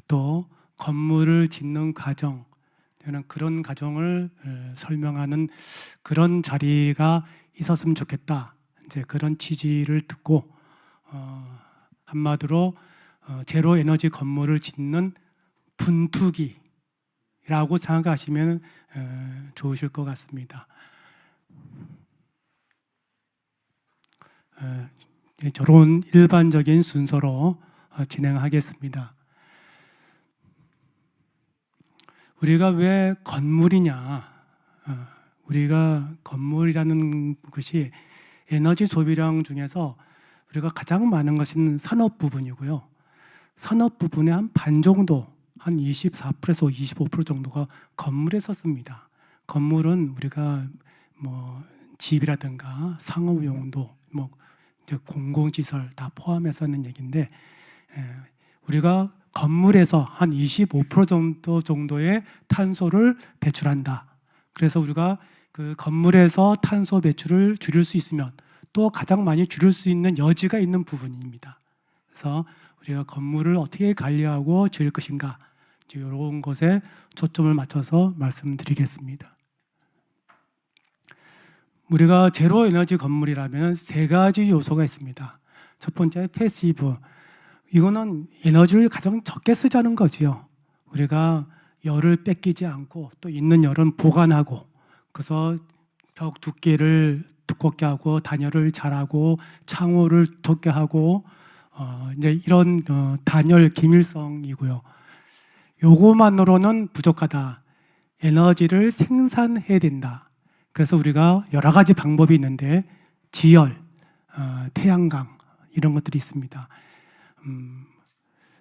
또 건물을 짓는 과정, 그런 과정을 설명하는 그런 자리가 있었으면 좋겠다. 이제 그런 취지를 듣고 한마디로 제로 에너지 건물을 짓는 분투기라고 생각하시면 좋으실 것 같습니다. 저런 일반적인 순서로 진행하겠습니다. 우리가 왜 건물이냐? 우리가 건물이라는 것이 에너지 소비량 중에서 우리가 가장 많은 것은 산업 부분이고요. 산업 부분의 한 반 정도, 한 24%에서 25% 정도가 건물에 썼습니다. 건물은 우리가 뭐 집이라든가 상업용도, 뭐 공공시설 다 포함해서 하는 얘기인데, 우리가 건물에서 한 25% 정도의 탄소를 배출한다. 그래서 우리가 그 건물에서 탄소 배출을 줄일 수 있으면 또 가장 많이 줄일 수 있는 여지가 있는 부분입니다. 그래서 우리가 건물을 어떻게 관리하고 지을 것인가, 이런 것에 초점을 맞춰서 말씀드리겠습니다. 우리가 제로 에너지 건물이라면 세 가지 요소가 있습니다. 첫 번째, 패시브. 이거는 에너지를 가장 적게 쓰자는 거지요. 우리가 열을 뺏기지 않고 또 있는 열은 보관하고, 그래서 벽 두께를 두껍게 하고 단열을 잘하고 창호를 좁게 하고 이제 이런 단열 기밀성이고요. 요거만으로는 부족하다. 에너지를 생산해야 된다. 그래서 우리가 여러 가지 방법이 있는데 지열, 태양광 이런 것들이 있습니다.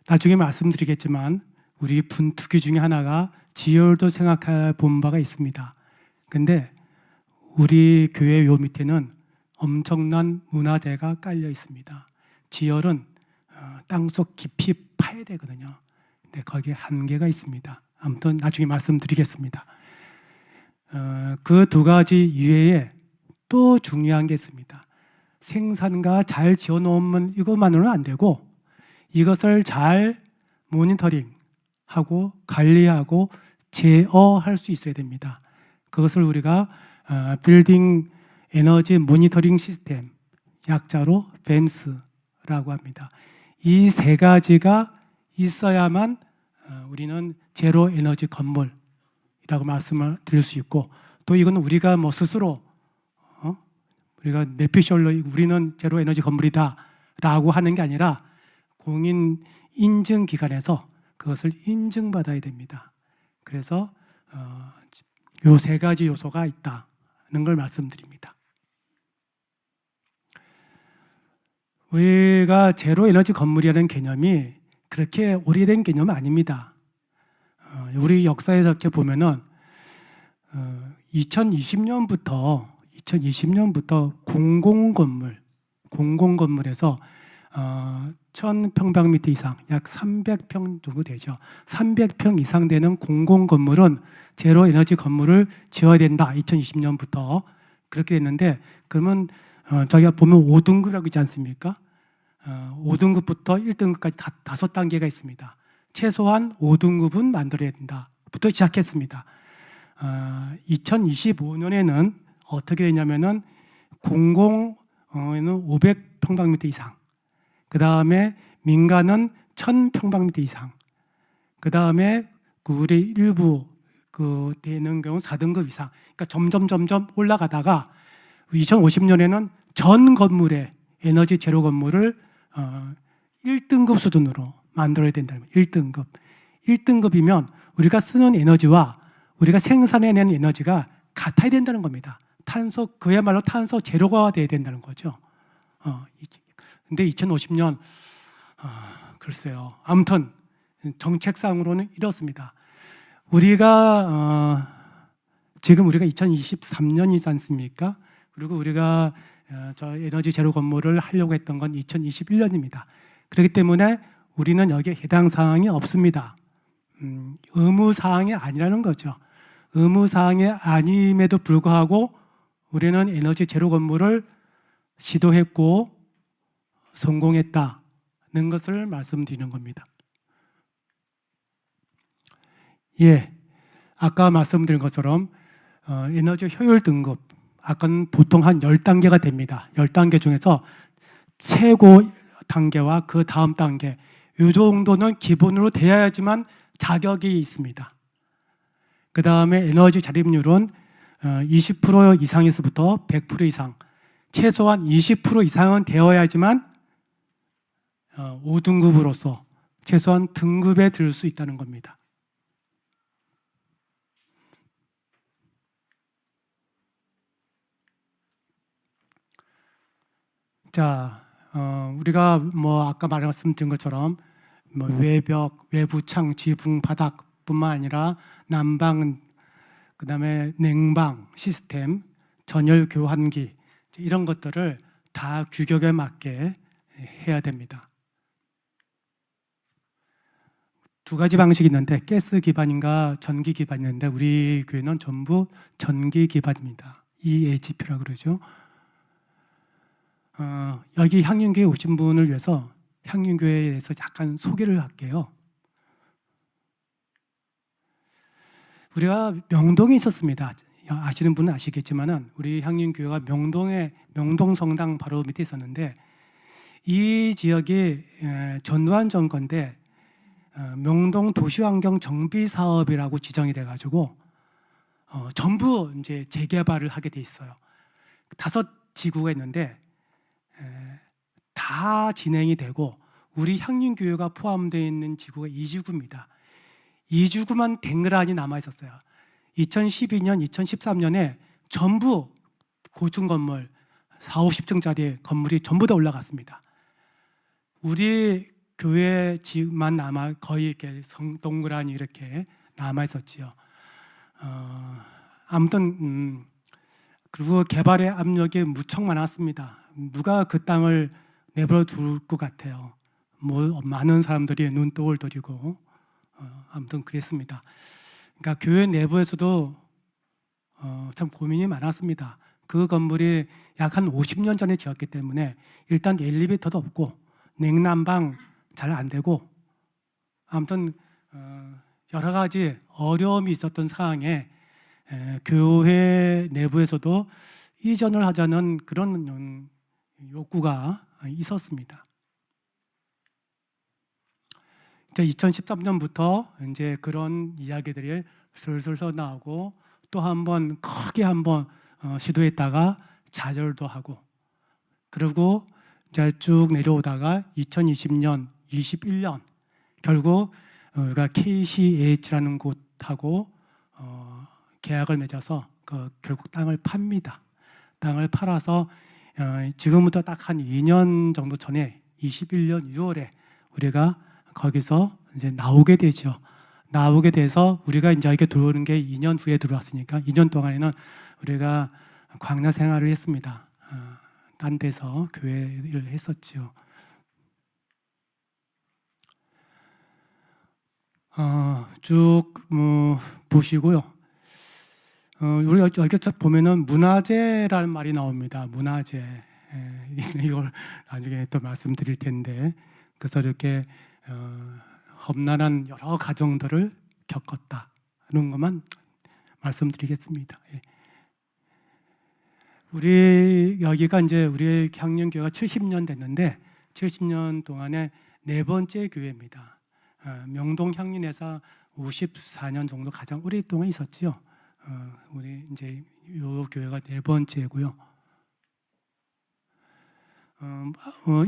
나중에 말씀드리겠지만 우리 분투기 중에 하나가 지열도 생각해 본 바가 있습니다. 근데 우리 교회 요 밑에는 엄청난 문화재가 깔려 있습니다. 지열은 땅속 깊이 파야 되거든요. 근데 거기에 한계가 있습니다. 아무튼 나중에 말씀드리겠습니다. 그 두 가지 이외에 또 중요한 게 있습니다. 생산과 잘 지어놓으면 이것만으로는 안 되고, 이것을 잘 모니터링하고 관리하고 제어할 수 있어야 됩니다. 그것을 우리가 빌딩 에너지 모니터링 시스템, 약자로 벤스라고 합니다. 이 세 가지가 있어야만 우리는 제로 에너지 건물이라고 말씀을 드릴 수 있고, 또 이건 우리가 뭐 스스로 우리가 내피셜로 우리는 제로 에너지 건물이다 라고 하는 게 아니라 공인 인증 기관에서 그것을 인증받아야 됩니다. 그래서 요 세 가지 요소가 있다는 걸 말씀드립니다. 우리가 제로 에너지 건물이라는 개념이 그렇게 오래된 개념은 아닙니다. 우리 역사에서 이렇게 보면은 2020년부터 공공건물에서 1000평방미터 이상, 약 300평 정도 되죠. 300평 이상 되는 공공건물은 제로 에너지 건물을 지어야 된다. 2020년부터 그렇게 됐는데, 그러면 저희가 보면 5등급이라고 있지 않습니까? 5등급부터 1등급까지 5단계가 있습니다. 최소한 5등급은 만들어야 된다부터 시작했습니다. 2025년에는 어떻게 되냐면은 공공에는 500평방미터 이상, 그 다음에 민간은 1000평방미터 이상, 그 다음에 우리 일부 되는 경우 4등급 이상. 그러니까 점점 올라가다가 2050년에는 전 건물의 에너지 제로 건물을 1등급 수준으로 만들어야 된다는 거예요. 1등급. 1등급이면 우리가 쓰는 에너지와 우리가 생산해내는 에너지가 같아야 된다는 겁니다. 그야말로 탄소 제로가 돼야 된다는 거죠. 근데 2050년 글쎄요. 아무튼 정책상으로는 이렇습니다. 지금 우리가 2023년이지 않습니까? 그리고 우리가 저 에너지 제로 건물을 하려고 했던 건 2021년입니다. 그렇기 때문에 우리는 여기에 해당 사항이 없습니다. 의무 사항이 아니라는 거죠. 의무 사항이 아님에도 불구하고 우리는 에너지 제로 건물을 시도했고 성공했다는 것을 말씀드리는 겁니다. 예, 아까 말씀드린 것처럼 에너지 효율 등급 아까는 보통 한 10단계가 됩니다. 10단계 중에서 최고 단계와 그 다음 단계 이 정도는 기본으로 돼야지만 자격이 있습니다. 그 다음에 에너지 자립률은 20% 이상에서부터 100% 이상, 최소한 20% 이상은 되어야지만 5등급으로서 최소한 등급에 들 수 있다는 겁니다. 자, 우리가 뭐 아까 말씀드린 것처럼 뭐 외벽, 외부창, 지붕, 바닥뿐만 아니라 난방, 그다음에 냉방 시스템, 전열 교환기 이런 것들을 다 규격에 맞게 해야 됩니다. 두 가지 방식이 있는데 가스 기반인가 전기 기반이 있는데 우리 교회는 전부 전기 기반입니다. EHP라고 그러죠. 여기 향윤교회 오신 분을 위해서 향윤교회에서 약간 소개를 할게요. 우리가 명동에 있었습니다. 아시는 분은 아시겠지만은 우리 향윤교회가 명동에 명동성당 바로 밑에 있었는데 이 지역이 전두환 정권때 명동 도시환경 정비 사업이라고 지정이 돼가지고 전부 이제 재개발을 하게 돼 있어요. 5지구가 있는데 다 진행이 되고 우리 향림교회가 포함되어 있는 지구가 2지구입니다. 2지구만 댕그라니 남아 있었어요. 2012년, 2013년에 전부 고층 건물 40, 50층짜리 건물이 전부 다 올라갔습니다. 우리 교회 지만 남아 거의 이렇게 동그라니 이렇게 남아 있었지요. 아무튼 그리고 개발의 압력이 무척 많았습니다. 누가 그 땅을 내버려 둘 것 같아요. 뭐 많은 사람들이 눈독을 들이고 아무튼 그랬습니다. 그러니까 교회 내부에서도 참 고민이 많았습니다. 그 건물이 약 한 50년 전에 지었기 때문에 일단 엘리베이터도 없고 냉난방 잘 안 되고 아무튼 여러 가지 어려움이 있었던 상황에 교회 내부에서도 이전을 하자는 그런 욕구가 있었습니다. 2013년부터 이제 그런 이야기들이 슬슬 나오고 또 한번 크게 한번 시도했다가 좌절도 하고 그리고 이제 쭉 내려오다가 2020년, 21년 결국 우리가 KCH라는 곳하고 계약을 맺어서 결국 땅을 팝니다. 땅을 팔아서 지금부터 딱 한 2년 정도 전에 21년 6월에 우리가 거기서 이제 나오게 되죠. 나오게 돼서 우리가 이제 여기 들어오는 게 2년 후에 들어왔으니까 2년 동안에는 우리가 광야 생활을 했습니다. 딴 데서 교회를 했었죠. 쭉 보시고요. 우리 여기 보면은 문화재라는 말이 나옵니다. 문화재. 이걸 나중에 또 말씀드릴 텐데 그래서 이렇게 험난한 여러 가정들을 겪었다는 것만 말씀드리겠습니다. 우리 여기가 이제 우리 향림교회가 70년 됐는데 70년 동안에 4번째 교회입니다. 명동 향림에서 54년 정도 가장 오랫동안 있었지요. 우리 이제 요 교회가 4번째고요.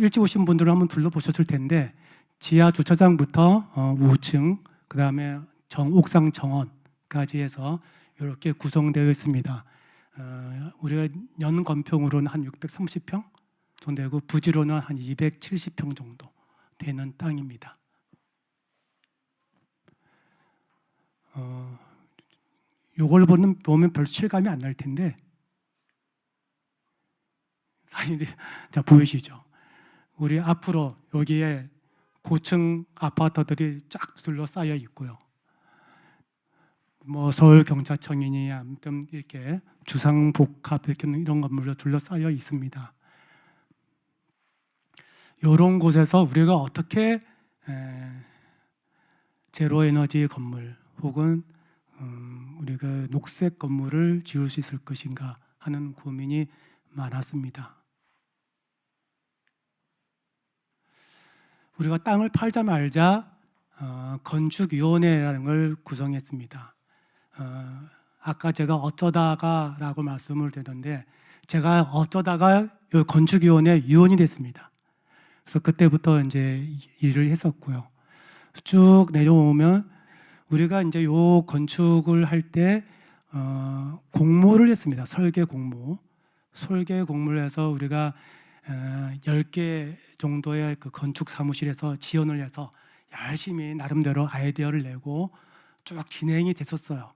일찍 오신 분들은 한번 둘러보셨을 텐데 지하 주차장부터 5층 그 다음에 옥상 정원까지 해서 이렇게 구성되어 있습니다. 우리가 연건평으로는 한 630평 정도 되고 부지로는 한 270평 정도 되는 땅입니다. 요걸 보면 별 실감이 안 날 텐데 자 보이시죠? 우리 앞으로 여기에 고층 아파트들이 쫙 둘러싸여 있고요. 뭐 서울 경찰청이니 아무튼 이렇게 주상복합 이런 건물로 둘러싸여 있습니다. 이런 곳에서 우리가 어떻게 제로 에너지 건물 혹은 우리가 녹색 건물을 지을 수 있을 것인가 하는 고민이 많았습니다. 우리가 땅을 팔자 말자 건축위원회라는 걸 구성했습니다. 아까 제가 어쩌다가라고 말씀을 드렸는데 제가 어쩌다가 건축위원회 위원이 됐습니다. 그래서 그때부터 이제 일을 했었고요. 쭉 내려오면 우리가 이제 요 건축을 할 때 공모를 했습니다. 설계 공모를 해서 우리가 10개 정도의 그 건축 사무실에서 지원을 해서 열심히 나름대로 아이디어를 내고 쭉 진행이 됐었어요.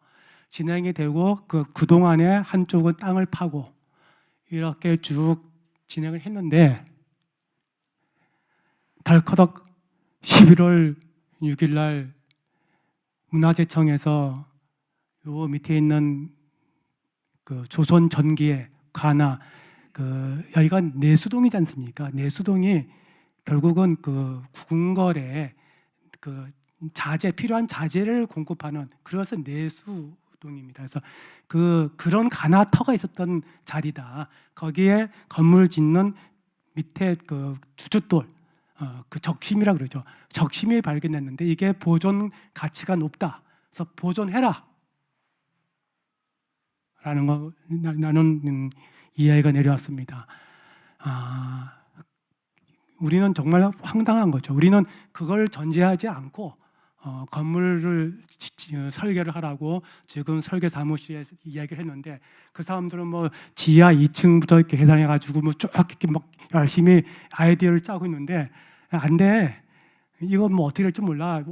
진행이 되고 그동안에 한쪽은 땅을 파고 이렇게 쭉 진행을 했는데 덜커덕 11월 6일 날 문화재청에서 요 밑에 있는 그 조선전기의 관아 여기가 내수동이지 않습니까? 내수동이 결국은 그 궁궐에 그 필요한 자재를 공급하는 그래서 내수동입니다. 그래서 그런 관아터가 있었던 자리다. 거기에 건물 짓는 밑에 그 주춧돌 그 적심이라 그러죠. 적심이 발견됐는데 이게 보존 가치가 높다. 그래서 보존해라. 라는 거 나는 이야기가 내려왔습니다. 우리는 정말 황당한 거죠. 우리는 그걸 전제하지 않고 건물을 설계를 하라고 지금 설계 사무실에 이야기를 했는데 그 사람들은 뭐 지하 2층부터 이렇게 계산해 가지고 뭐 쭉 이렇게 막 열심히 아이디어를 짜고 있는데 안 돼. 이건 뭐 어떻게 될지 몰라.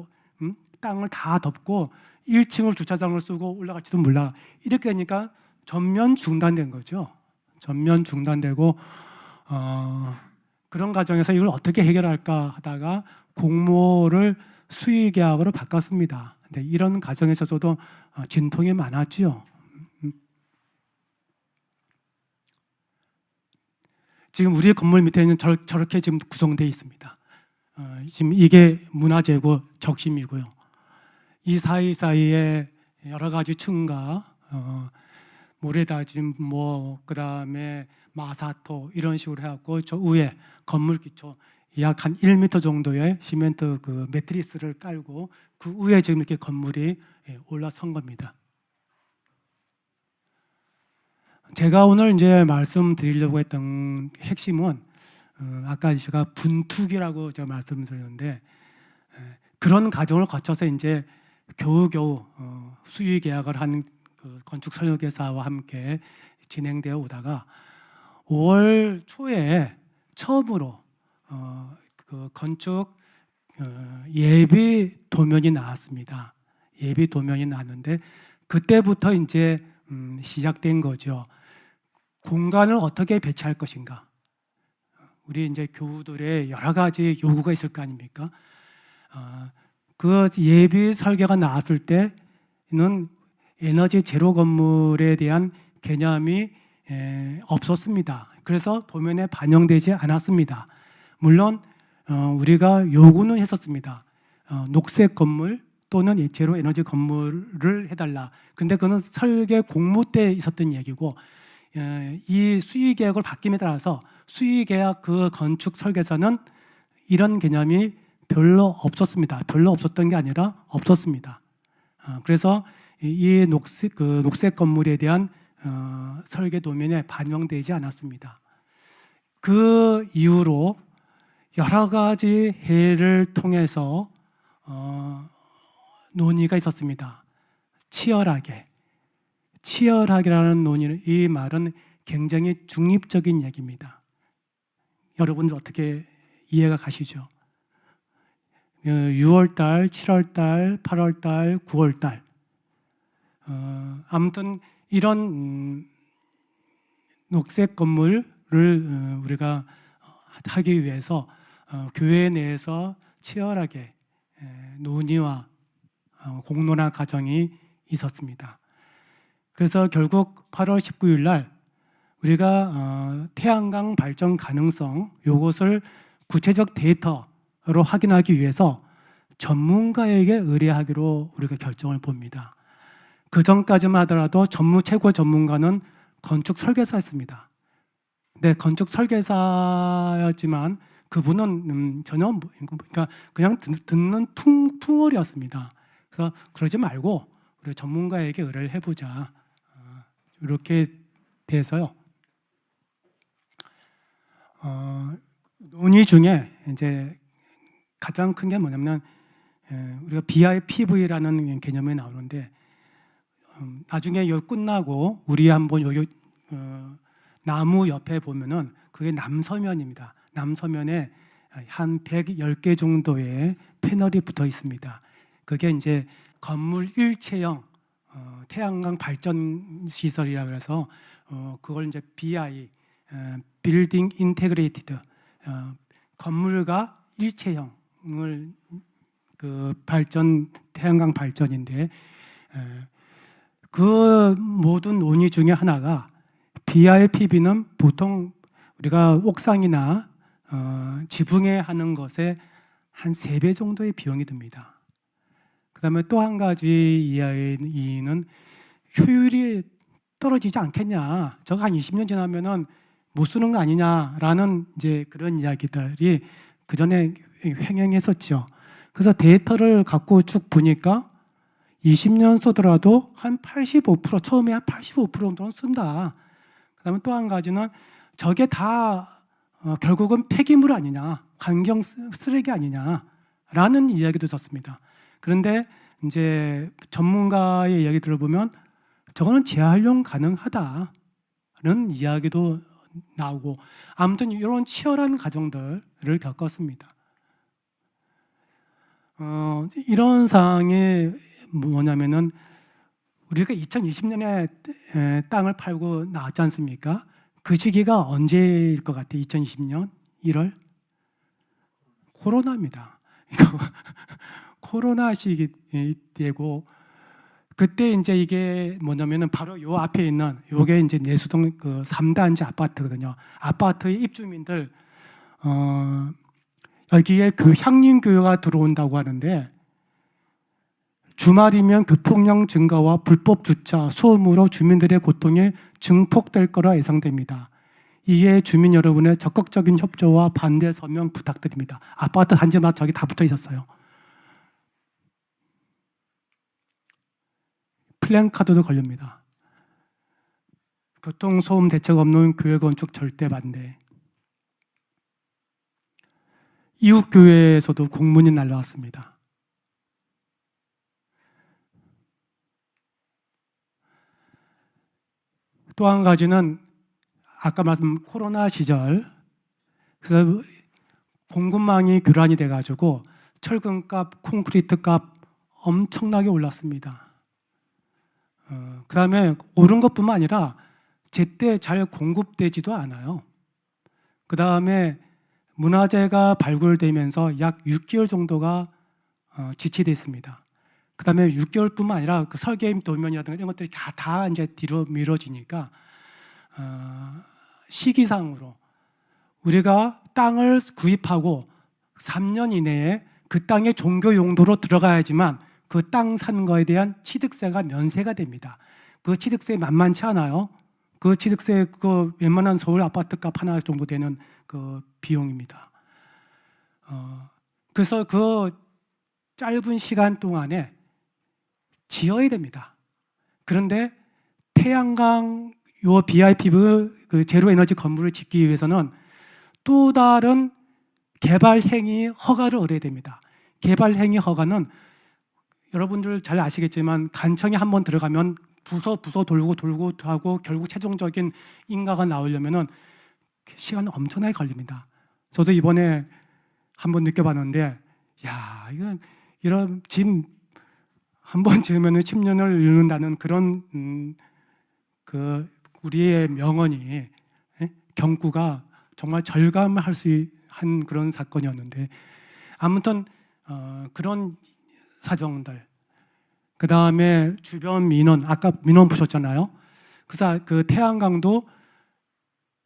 땅을 다 덮고 1층을 주차장을 쓰고 올라갈지도 몰라. 이렇게 되니까 전면 중단된 거죠. 전면 중단되고 그런 과정에서 이걸 어떻게 해결할까 하다가 공모를 수의계약으로 바꿨습니다. 근데 이런 과정에서도 진통이 많았죠. 지금 우리의 건물 밑에는 저렇게 지금 구성되어 있습니다. 지금 이게 문화재고 적심이고요. 이 사이사이에 여러 가지 층과 모래다짐 그다음에 마사토 이런 식으로 해갖고 저 위에 건물 기초 약 한 1m 정도의 시멘트 그 매트리스를 깔고 그 위에 지금 이렇게 건물이 올라선 겁니다. 제가 오늘 이제 말씀드리려고 했던 핵심은 아까 제가 분투기라고 제가 말씀드렸는데 그런 과정을 거쳐서 이제 겨우겨우 수의 계약을 한 그 건축 설계사와 함께 진행되어 오다가 5월 초에 처음으로 그 건축 예비 도면이 나왔습니다. 예비 도면이 나왔는데 그때부터 이제 시작된 거죠. 공간을 어떻게 배치할 것인가. 우리 이제 교우들의 여러 가지 요구가 있을 거 아닙니까? 그 예비 설계가 나왔을 때는 에너지 제로 건물에 대한 개념이 없었습니다. 그래서 도면에 반영되지 않았습니다. 물론 우리가 요구는 했었습니다. 녹색 건물 또는 제로 에너지 건물을 해달라. 근데 그거는 설계 공모 때 있었던 얘기고 이 수의 계약을 바뀜에 따라서 수의 계약 그 건축 설계사는 이런 개념이 별로 없었습니다. 별로 없었던 게 아니라 없었습니다. 그래서 이 녹색 건물에 대한 설계 도면에 반영되지 않았습니다. 그 이후로 여러 가지 회의를 통해서 논의가 있었습니다. 치열하게라는 논의는 이 말은 굉장히 중립적인 얘기입니다. 여러분들 어떻게 이해가 가시죠? 6월달, 7월달, 8월달, 9월달 아무튼 이런 녹색 건물을 우리가 하기 위해서 교회 내에서 치열하게 논의와 공론화 과정이 있었습니다. 그래서 결국 8월 19일 날 우리가 태양광 발전 가능성 이것을 구체적 데이터로 확인하기 위해서 전문가에게 의뢰하기로 우리가 결정을 봅니다. 그 전까지만 하더라도 최고 전문가는 건축 설계사였습니다. 네, 건축 설계사였지만 그분은 전혀 그러니까 그냥 듣는 풍월이었습니다. 그래서 그러지 말고 우리 전문가에게 의뢰를 해보자. 이렇게 돼서요. 논의 중에 이제 가장 큰 게 뭐냐면 우리가 BIPV라는 개념이 나오는데 나중에 이거 끝나고 우리 한번 여기 나무 옆에 보면은 그게 남서면입니다. 남서면에 한 110개 정도의 패널이 붙어 있습니다. 그게 이제 건물 일체형 태양광 발전 시설이라 그래서 그걸 이제 BI Building Integrated 건물과 일체형을 그 태양광 발전인데 그 모든 논의 중에 하나가 BIPV는 보통 우리가 옥상이나 지붕에 하는 것에 한 3배 정도의 비용이 듭니다. 그 다음에 또 한 가지 이유는 효율이 떨어지지 않겠냐. 저거 한 20년 지나면은 못 쓰는 거 아니냐라는 이제 그런 이야기들이 그 전에 횡행했었죠. 그래서 데이터를 갖고 쭉 보니까 20년 쓰더라도 한 85% 처음에 한 85% 정도는 쓴다. 그다음에 또 한 가지는 저게 다 결국은 폐기물 아니냐, 환경 쓰레기 아니냐라는 이야기도 있었습니다. 그런데 이제 전문가의 이야기 들어보면 저거는 재활용 가능하다는 이야기도 나오고 아무튼 이런 치열한 과정들을 겪었습니다. 이런 상황이 뭐냐면은 우리가 2020년에 땅을 팔고 나왔지 않습니까? 그 시기가 언제일 것 같아요? 2020년 1월? 코로나입니다. 코로나 시기되고 그때 이제 이게 뭐냐면은 바로 요 앞에 있는 요게 이제 내수동 그 3단지 아파트거든요. 아파트의 입주민들 여기에 그 향림교회가 들어온다고 하는데 주말이면 교통량 증가와 불법 주차, 소음으로 주민들의 고통이 증폭될 거라 예상됩니다. 이에 주민 여러분의 적극적인 협조와 반대 서명 부탁드립니다. 아파트 단지마다 저기 다 붙어 있었어요. 플랜카드도 걸립니다. 교통소음 대책 없는 교회 건축 절대 반대. 이웃교회에서도 공문이 날라왔습니다. 또 한 가지는 아까 말씀 코로나 시절 그래서 공급망이 교란이 돼가지고 철근값, 콘크리트값 엄청나게 올랐습니다. 그 다음에 오른 것뿐만 아니라 제때 잘 공급되지도 않아요. 그 다음에 문화재가 발굴되면서 약 6개월 정도가 지체됐습니다. 그 다음에 6개월뿐만 아니라 그 설계임 도면이라든가 이런 것들이 다 이제 뒤로 미뤄지니까 시기상으로 우리가 땅을 구입하고 3년 이내에 그 땅의 종교 용도로 들어가야지만 그 땅 산 거에 대한 취득세가 면세가 됩니다. 그 취득세 만만치 않아요. 그 취득세 그 웬만한 서울 아파트 값 하나 정도 되는 그 비용입니다. 그래서 그 짧은 시간 동안에 지어야 됩니다. 그런데 태양광 요 BIPV 그 제로 에너지 건물을 짓기 위해서는 또 다른 개발 행위 허가를 얻어야 됩니다. 개발 행위 허가는 여러분들 잘 아시겠지만 간청에 한번 들어가면 부서 돌고 하고 결국 최종적인 인가가 나오려면은 시간 엄청나게 걸립니다. 저도 이번에 한번 느껴봤는데, 야 이건 이런 집 한 번 지으면은 10년을 이룬다는 그런 그 우리의 명언이 경구가 정말 절감할 수 한 그런 사건이었는데 아무튼 그런 사정들 그 다음에 주변 민원 아까 민원 보셨잖아요. 그래서 그 태양광도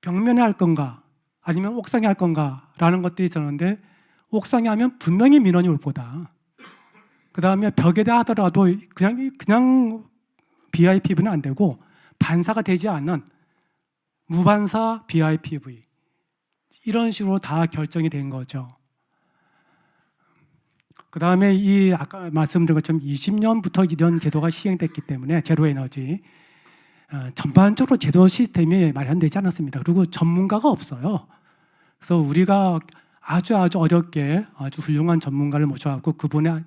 벽면에 할 건가 아니면 옥상에 할 건가 라는 것들이 있었는데 옥상에 하면 분명히 민원이 올 거다. 그다음에 벽에다 하더라도 그냥 BIPV는 안 되고 반사가 되지 않는 무반사 BIPV 이런 식으로 다 결정이 된 거죠. 그다음에 이 아까 말씀드린 것처럼 20년부터 이런 제도가 시행됐기 때문에 제로 에너지 전반적으로 제도 시스템이 마련되지 않았습니다. 그리고 전문가가 없어요. 그래서 우리가 아주 어렵게 아주 훌륭한 전문가를 모셔갖고 그분의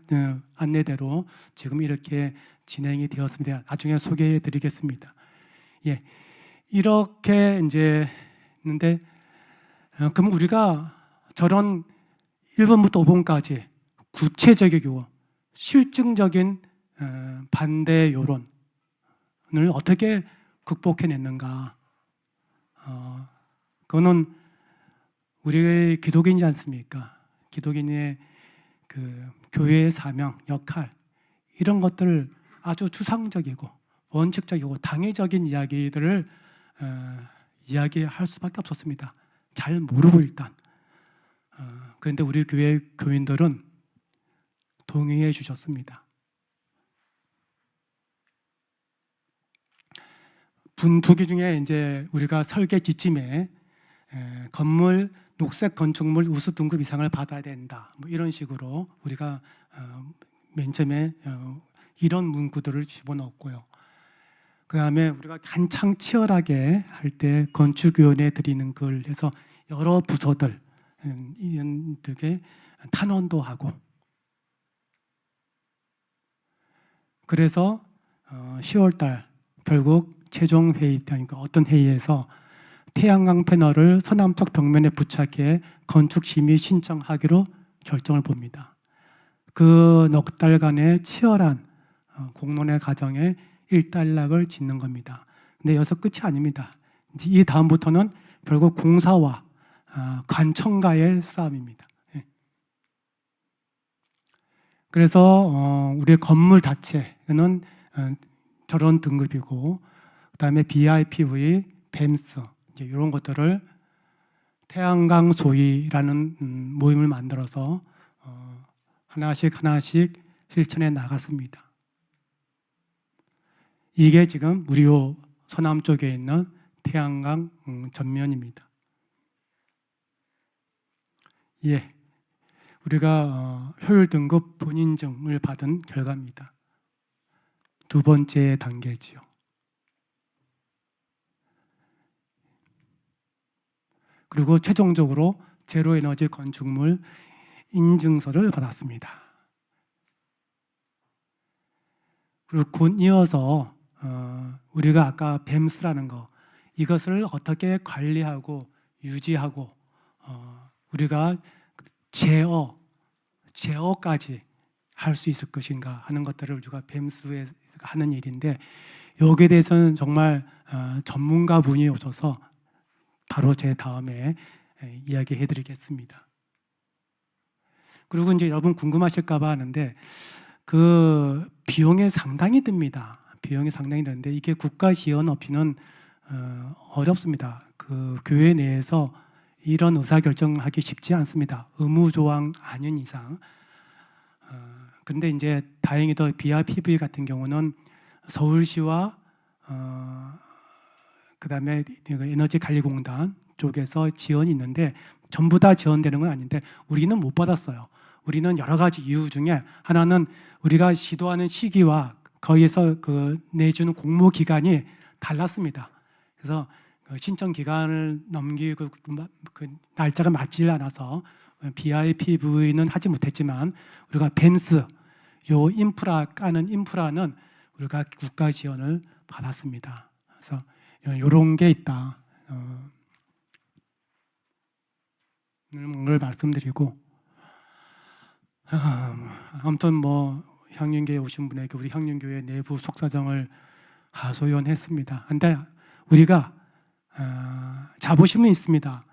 안내대로 지금 이렇게 진행이 되었습니다. 나중에 소개해드리겠습니다. 예, 이렇게 이제 있는데 그럼 우리가 저런 1번부터 5번까지 구체적이고 실증적인 반대 여론을 어떻게 극복해냈는가? 그거는 우리 기독인이지 않습니까? 기독인의 그 교회의 사명, 역할 이런 것들을 아주 추상적이고 원칙적이고 당위적인 이야기들을 이야기할 수밖에 없었습니다. 잘 모르고 일단. 그런데 우리 교회 교인들은 동의해 주셨습니다. 분투기 중에 이제 우리가 설계 지침에 건물 녹색 건축물 우수 등급 이상을 받아야 된다. 뭐 이런 식으로 우리가 맨 처음에 이런 문구들을 집어넣었고요. 그다음에 우리가 한창 치열하게 할 때 건축위원회 드리는 걸 해서 여러 부서들 이런들에게 탄원도 하고 그래서 10월달 결국 최종 회의 그러니까 어떤 회의에서 태양광 패널을 서남쪽 벽면에 부착해 건축 심의 신청하기로 결정을 봅니다. 그 넉 달간의 치열한 공론의 과정에 일단락을 짓는 겁니다. 근데 여기서 끝이 아닙니다. 이 다음부터는 결국 공사와 관청과의 싸움입니다. 그래서 우리의 건물 자체는 저런 등급이고 그다음에 BIPV, 뱀스 이제 이런 것들을 태양광 소위라는 모임을 만들어서 하나씩 실천해 나갔습니다. 이게 지금 우리요 서남 쪽에 있는 태양광 전면입니다. 예, 우리가 효율 등급 본인증을 받은 결과입니다. 두 번째 단계지요. 그리고 최종적으로 제로 에너지 건축물 인증서를 받았습니다. 그리고 곧 이어서 우리가 아까 뱀스라는 거 이것을 어떻게 관리하고 유지하고 우리가 제어까지 할 수 있을 것인가 하는 것들을 우리가 뱀스에 하는 일인데 여기에 대해서는 정말 전문가 분이 오셔서 바로 제 다음에 이야기해 드리겠습니다. 그리고 이제 여러분 궁금하실까 봐 하는데 그 비용이 상당히 듭니다. 비용이 상당히 드는데 이게 국가 지원 없이는 어렵습니다. 그 교회 내에서 이런 의사결정하기 쉽지 않습니다. 의무조항 아닌 이상. 그런데 이제 다행히도 BIPV 같은 경우는 서울시와 그다음에 에너지관리공단 쪽에서 지원이 있는데 전부 다 지원되는 건 아닌데 우리는 못 받았어요. 우리는 여러 가지 이유 중에 하나는 우리가 시도하는 시기와 거기에서 그 내주는 공모 기간이 달랐습니다. 그래서 신청 기간을 넘기고 그 날짜가 맞지 않아서 BIPV는 하지 못했지만 우리가 벤스 요 인프라 까는 인프라는 우리가 국가 지원을 받았습니다. 그래서 이런 게 있다. 걸 말씀드리고 아무튼 뭐 향륜교회 오신 분에게 우리 향륜교회 내부 속사정을 하소연했습니다. 근데 우리가 자부심은 있습니다.